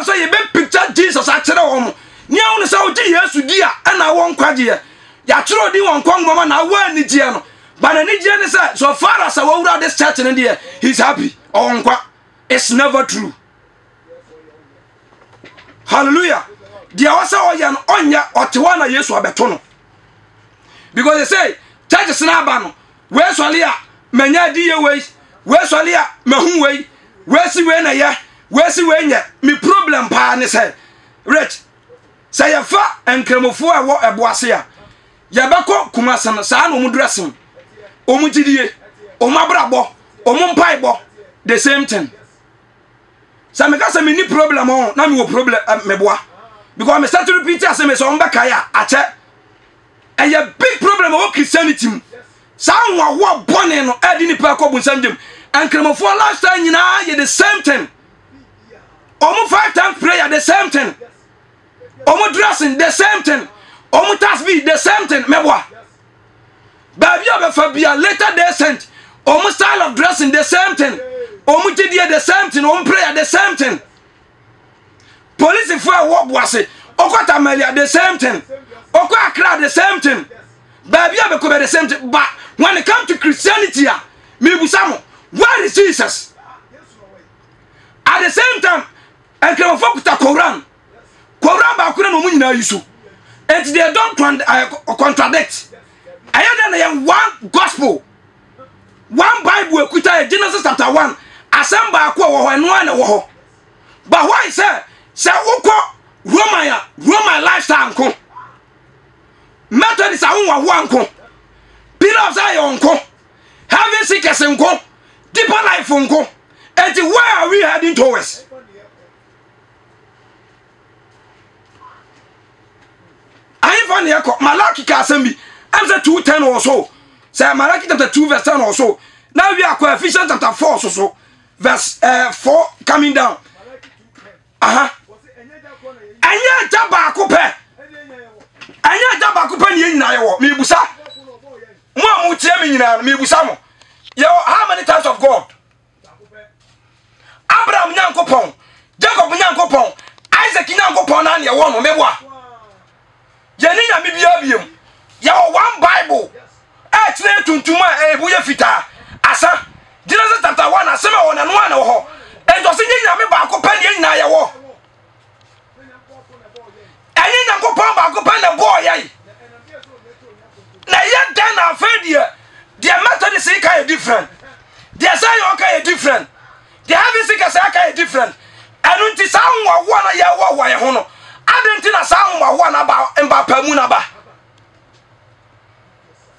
so ye be picture Jesus a kire wo mo nia wo se wo di Yesu di a na won kwaje ya kire di won kwangoma na wa ni die no but na ni die ne say so far as we wura this church ne die he's happy on kwa it's never true. Hallelujah. Dia wasa oya onya otewa na Yesu abeto no because they say church na aba no we swale a manya di ye we swale a mahu we si we na ye we si we nya me problem pa ne say rich say ya fa enkremofo a wo eboase a ya beko kumasan sa na omudressing omugidie omabrabo omumpaibo the same thing. So me kasa me ni problem on na me wo problem me boa because me start to repeat as me so mbeka ya ache a big problem of Christianity. Some wa born no edi ni pa ko bunsanjem and kremofo last time nyina ye the same thing. Omo 5 times prayer the same thing. Omo dressing the same thing. Omo task be the same thing me boa. Baby obefa bia later they sent omo style of dressing the same thing. Omo tidie the same thing, omo prayer the same thing. Police for work boase okota malia the same thing. Oko Accra the same thing. Baby abeko the same thing. But when it comes to Christianity, me busamo, where is Jesus? At the same time, and can focus Quran. Quran ba Quran no nyina yusu. And they don't contradict. I am one gospel. One Bible ekuta Genesis chapter 1. Asamba akwa wo ho eno na wo ho. But why say ukọ Roman lifestyle nko. Methodist ahunwa ho anko. Pillar of Zion nko. Having seekers nko. Deeper life nko. And where are we heading towards? I find here Malachi Kasembi. I'm say 2:10 or so. Say Malachi chapter 2 verse 10 or so. Now we are Ephesians chapter 4 so verse 4 coming down. Anya jaba akupe. Anya jaba akupe ni nyina yewo. Me busa. Mo amu tie me nyina me busa mo. Yo how many types of God? Abraham nyankopon, Jacob nyankopon, Isaac nyankopon na ne yewo mo meboa. Ye ni nya me bia biem. Yo one Bible. Tire tuntuma ebuye fita. Asa Genesis chapter 1 asema wona no na wo ho. Ento se nyina me ba ko pa ne nyina yewo. Enyi nyankopon ba ko pa na boy yai. Na ye den na afedie. The method is different. The say different. The having sick as different. And until some one ya wa ho no.